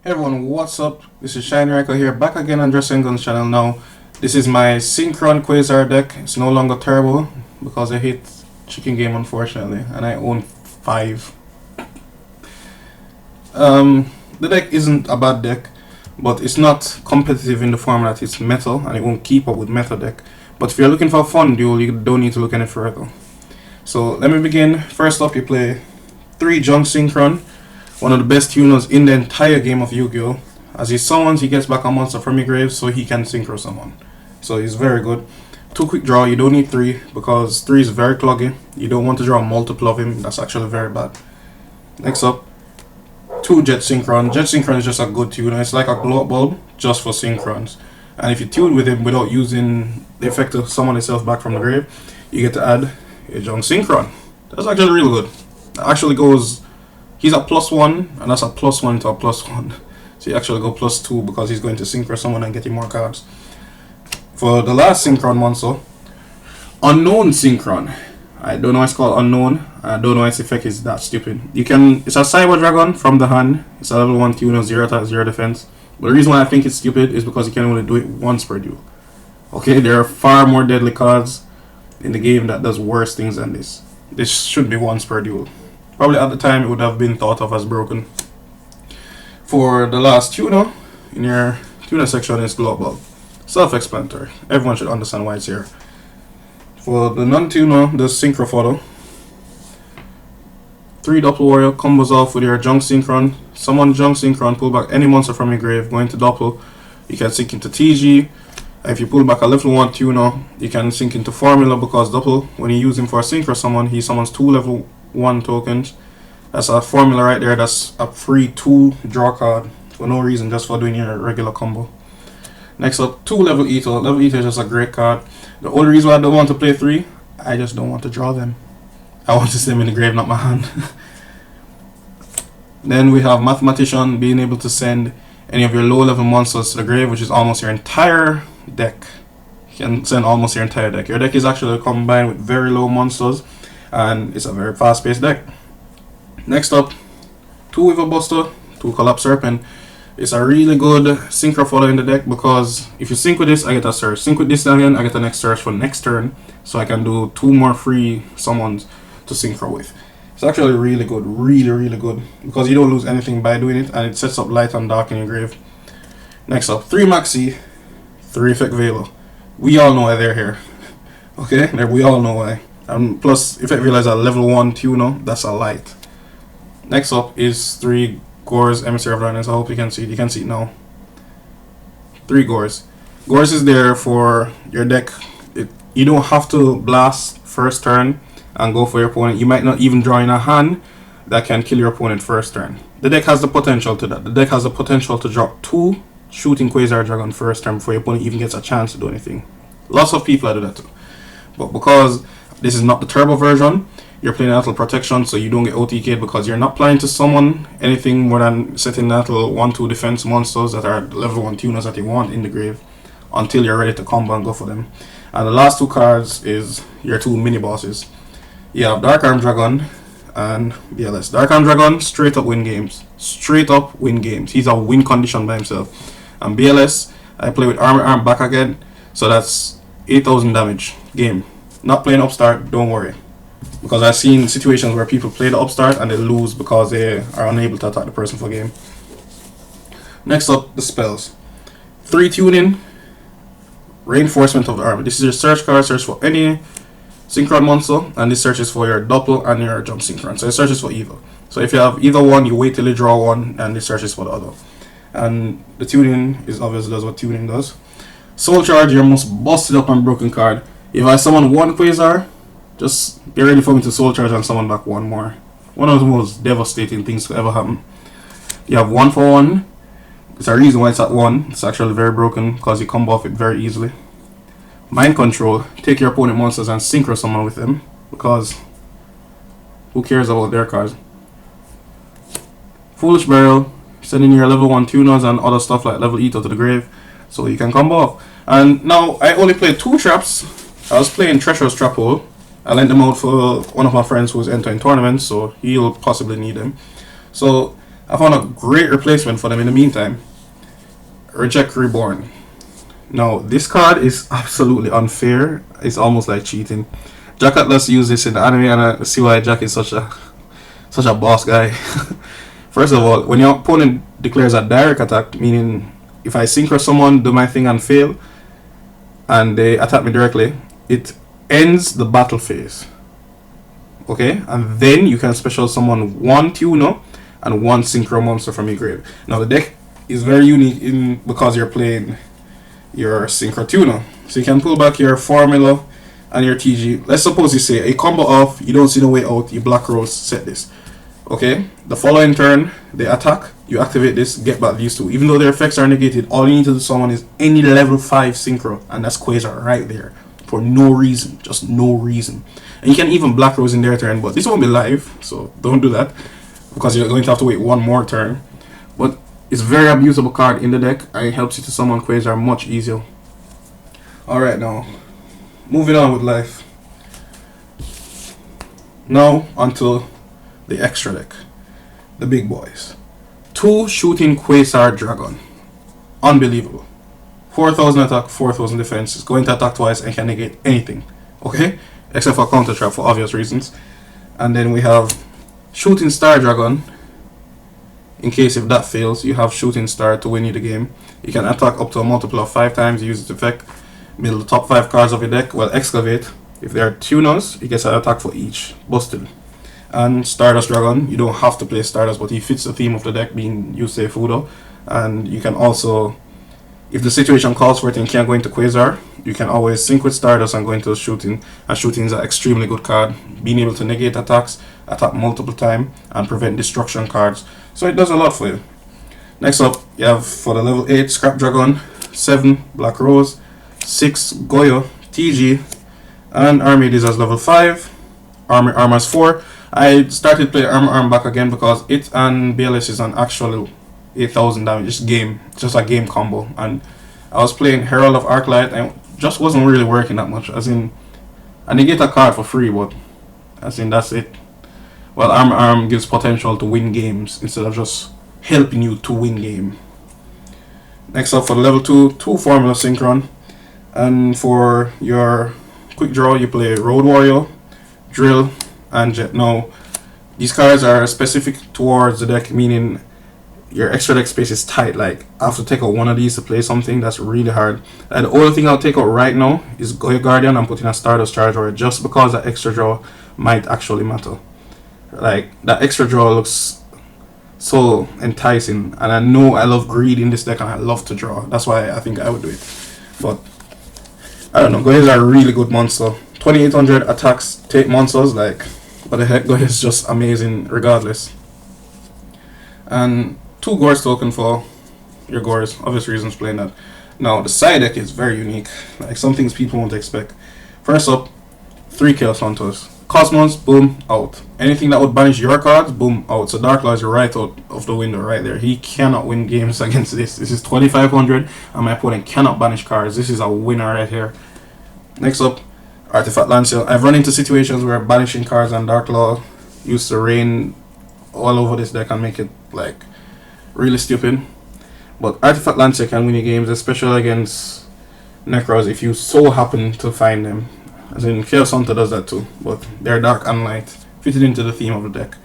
Hey everyone, what's up? This is ShinyRyko here, back again on Jet Synchron's channel now. This is my Synchron Quasar deck. It's no longer terrible because I hate chicken game unfortunately, and I own 5. The deck isn't a bad deck, but it's not competitive in the form that it's meta, and it won't keep up with meta deck. But if you're looking for a fun duel, you don't need to look any further. So let me begin. First up, you play 3 Junk Synchron. One of the best tuners in the entire game of Yu-Gi-Oh! As he summons, he gets back a monster from your grave so he can synchro summon. So he's very good. 2 quick draw, you don't need 3 because 3 is very cloggy. You don't want to draw multiple of him, that's actually very bad. Next up, 2 Jet Synchron. Jet Synchron is just a good tuner. It's like a glow up bulb just for synchrons. And if you tune with him without using the effect to summon itself back from the grave, you get to add a Junk Synchron. That's actually really good. It actually goes... He's a +1, and that's a +1 to a +1. So you actually go +2 because he's going to synchro someone and get you more cards. For the last Synchron monster, Unknown Synchron. I don't know why it's called Unknown. I don't know why its effect is that stupid. It's a Cyber Dragon from the hand. It's a level 1 tuner, 0 attack, 0 defense. But the reason why I think it's stupid is because you can only do it once per duel. Okay, there are far more deadly cards in the game that does worse things than this. This should be once per duel. Probably at the time it would have been thought of as broken. For the last tuner, in your tuner section is global. Self-explanatory. Everyone should understand why it's here. For the non-tuner, the Synchro photo. 3 Dopple Warrior combos off with your Junk Synchron. Summon Junk Synchron, pull back any monster from your grave, going to Dopple. You can sync into TG. If you pull back a level 1 tuner, you can sync into Formula because Dopple, when you use him for a synchro summon, he summons 2 level 1 tokens. That's a formula right there. That's a free 2 draw card for no reason, just for doing your regular combo. Next up, 2 Level Eater. Level Eater is just a great card. The only reason why I don't want to play 3, I just don't want to draw them. I want to see them in the grave, not my hand. Then we have Mathematician, being able to send any of your low level monsters to the grave, which is almost your entire deck. You can send almost your entire deck. Your deck is actually combined with very low monsters, and it's a very fast-paced deck. Next up, 2 Wyverburster, 2 Collapserpent. It's a really good synchro follow in the deck because if you sync with this, I get a search. Sync with this again, I get the next search for next turn, so I can do 2 more free summons to synchro with. It's actually really good, really good, because you don't lose anything by doing it, and it sets up light and dark in your grave. Next up, 3 Maxx, 3 Effect Veiler. We all know why they're here. Okay, we all know why. Plus, Effect Veiler is a level 1 tuner, that's a light. Next up is 3 Gorz, Emissary of Darkness. I hope you can see it. You can see it now. 3 Gorz. Gorz is there for your deck. You don't have to blast first turn and go for your opponent. You might not even draw in a hand that can kill your opponent first turn. The deck has the potential to that. The deck has the potential to drop 2 shooting Quasar Dragon first turn before your opponent even gets a chance to do anything. Lots of people do that too. But because this is not the turbo version, you're playing Natal Protection, so you don't get OTK'd because you're not planning to summon anything more than setting Natal 1-2 defense monsters that are level 1 tuners that you want in the grave until you're ready to combo and go for them. And the last 2 cards is your 2 mini bosses. You have Dark Arm Dragon and BLS. Dark Arm Dragon, straight up win games. Straight up win games. He's a win condition by himself. And BLS, I play with Armor Arm back again, so that's 8,000 damage game. Not playing Upstart, don't worry. Because I've seen situations where people play the Upstart and they lose because they are unable to attack the person for game. Next up, the spells. 3 tuning, Reinforcement of the Army. This is your search card, search for any Synchron monster, and this searches for your Dopple and your Junk Synchron. So it searches for either. So if you have either one, you wait till you draw one, and this searches for the other. And the tuning is obviously does what tuning does. Soul Charge, your most busted up and broken card. If I summon 1 Quasar, just get ready for me to Soul Charge and summon back 1 more. One of the most devastating things to ever happen. You have 1 for 1. It's a reason why it's at 1. It's actually very broken because you combo off it very easily. Mind Control. Take your opponent monsters and synchro summon with them because who cares about their cards? Foolish Burial. Sending your level 1 tuners and other stuff like level Eater to the grave so you can combo off. And now I only played 2 traps. I was playing Treasure's Trap Hole. I lent them out for one of my friends who's entering tournaments, so he'll possibly need them. So I found a great replacement for them in the meantime. Reject Reborn. Now, this card is absolutely unfair. It's almost like cheating. Jack Atlas used this in the anime, and I see why Jack is such a boss guy. First of all, when your opponent declares a direct attack, meaning if I synchro someone, do my thing and fail, and they attack me directly, it ends the battle phase. Okay, and then you can special summon one tuner and one synchro monster from your grave. Now the deck is very unique because you're playing your synchro tuner, so you can pull back your formula and your TG. Let's suppose you say a combo off, you don't see no way out, you black rose set this. Okay, the following turn they attack, you activate this, get back these two. Even though their effects are negated, all you need to do summon is any level 5 synchro, and that's Quasar right there. For no reason, just no reason. And you can even black rose in their turn, but this won't be live, so don't do that, because you're going to have to wait one more turn. But it's a very abusable card in the deck, and it helps you to summon Quasar much easier. Alright, now moving on with life. Now onto the extra deck, the big boys. 2 shooting Quasar Dragon. Unbelievable. 4,000 attack, 4,000 defense. It's going to attack twice and can negate anything. Okay? Except for counter trap for obvious reasons. And then we have Shooting Star Dragon. In case if that fails, you have Shooting Star to win you the game. You can attack up to a multiple of 5 times, use its effect. Middle the top 5 cards of your deck. Well, Excavate. If there are tuners, he gets an attack for each. Busted. And Stardust Dragon, you don't have to play Stardust, but he fits the theme of the deck, being Yusei Fudo. And you can also, if the situation calls for it and can't go into Quasar, you can always sync with Stardust and go into Shooting. And Shooting is an extremely good card, being able to negate attacks, attack multiple times, and prevent destruction cards. So it does a lot for you. Next up, you have for the level 8 Scrap Dragon, 7 Black Rose, 6 Goyo, TG, and Armades as level 5, Armors 4. I started playing Arm back again because it and BLS is an actual 8,000 damage game, just a game combo. And I was playing Herald of Arclight and it just wasn't really working that much. As in, and you get a card for free, but as in that's it. Well, Arm gives potential to win games instead of just helping you to win game. Next up for the level 2 Formula Synchron. And for your quick draw, you play Road Warrior, Drill, and Jet. Now, these cards are specific towards the deck, meaning your extra deck space is tight. Like, I have to take out one of these to play something. That's really hard. And the only thing I'll take out right now is Goyo Guardian. I'm putting a Stardust Dragon just because that extra draw might actually matter. Like, that extra draw looks so enticing, and I know I love greed in this deck and I love to draw. That's why I think I would do it. But I don't know, Goyo is a really good monster. 2800 attacks, take monsters, like, what the heck, Goyo is just amazing regardless. And 2 Gorz token for your Gorz, obvious reasons playing that. Now the side deck is very unique, like some things people won't expect. First up, 3 Chaos Hunters. Cosmos, boom, out. Anything that would banish your cards, boom, out. So Dark Law is right out of the window right there. He cannot win games against this. This is 2500 and my opponent cannot banish cards. This is a winner right here. Next up, Artifact Lancer. I've run into situations where banishing cards and Dark Law used to reign all over this deck and make it like really stupid. But Artifact Lancer can win you games, especially against Necros if you so happen to find them. As in, Chaos Hunter does that too, but they're dark and light, fitted into the theme of the deck.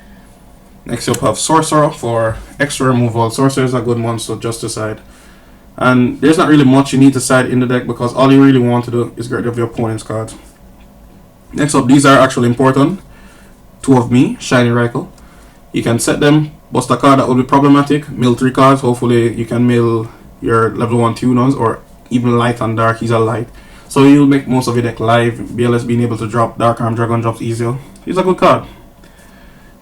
Next up, have Sorcerer for extra removal. Sorcerer is a good monster just to side. And there's not really much you need to side in the deck because all you really want to do is get rid of your opponent's cards. Next up, these are actually important. 2 of me, ShinyRyko. You can set them, bust a card that would be problematic, mill 3 cards. Hopefully you can mill your level 1 tuners or even light and dark. He's a light. So you'll make most of your deck live. BLS being able to drop Dark Arm Dragon drops easier. He's a good card.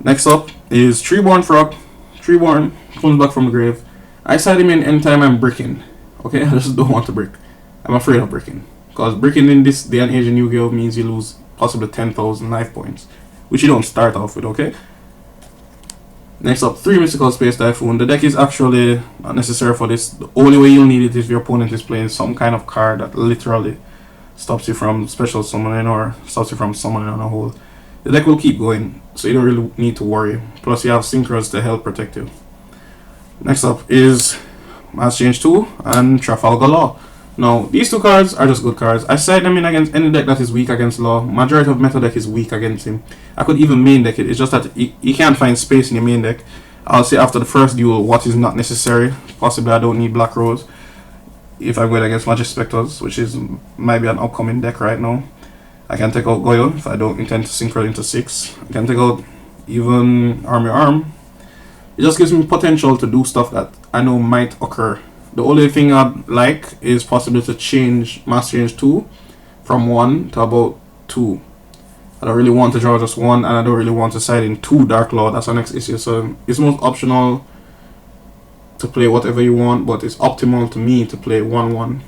Next up is Treeborn Frog. Treeborn comes back from the grave. I side him in anytime I'm bricking. Okay, I just don't want to brick. I'm afraid of bricking. Because bricking in this day and age in Yu-Gi-Oh! Means you lose possibly 10,000 life points. Which you don't start off with, okay? Next up, 3 Mystical Space Typhoon. The deck is actually not necessary for this. The only way you'll need it is if your opponent is playing some kind of card that literally stops you from special summoning or stops you from summoning on a whole. The deck will keep going, so you don't really need to worry. Plus you have synchros to help protect you. Next up is Mass Change 2 and Trafalgar Law. Now, these two cards are just good cards. I side them in against any deck that is weak against Law. Majority of meta deck is weak against him. I could even main deck it. It's just that you can't find space in your main deck. I'll say after the first duel what is not necessary. Possibly I don't need Black Rose if I'm going against Magic Spectres, which is maybe an upcoming deck right now. I can take out Goyo if I don't intend to synchro into 6. I can take out even Arm. It just gives me potential to do stuff that I know might occur. The only thing I'd like is possibly to change Mass Change 2 from 1 to about 2. I don't really want to draw just 1, and I don't really want to side in 2 Dark Law. That's our next issue. So it's most optional to play whatever you want, but it's optimal to me to play 1-1.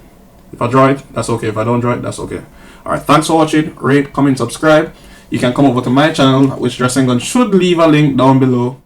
If I draw it, that's okay. If I don't draw it, that's okay. Alright, thanks for watching. Rate, comment, subscribe. You can come over to my channel, which Jet Synchron should leave a link down below.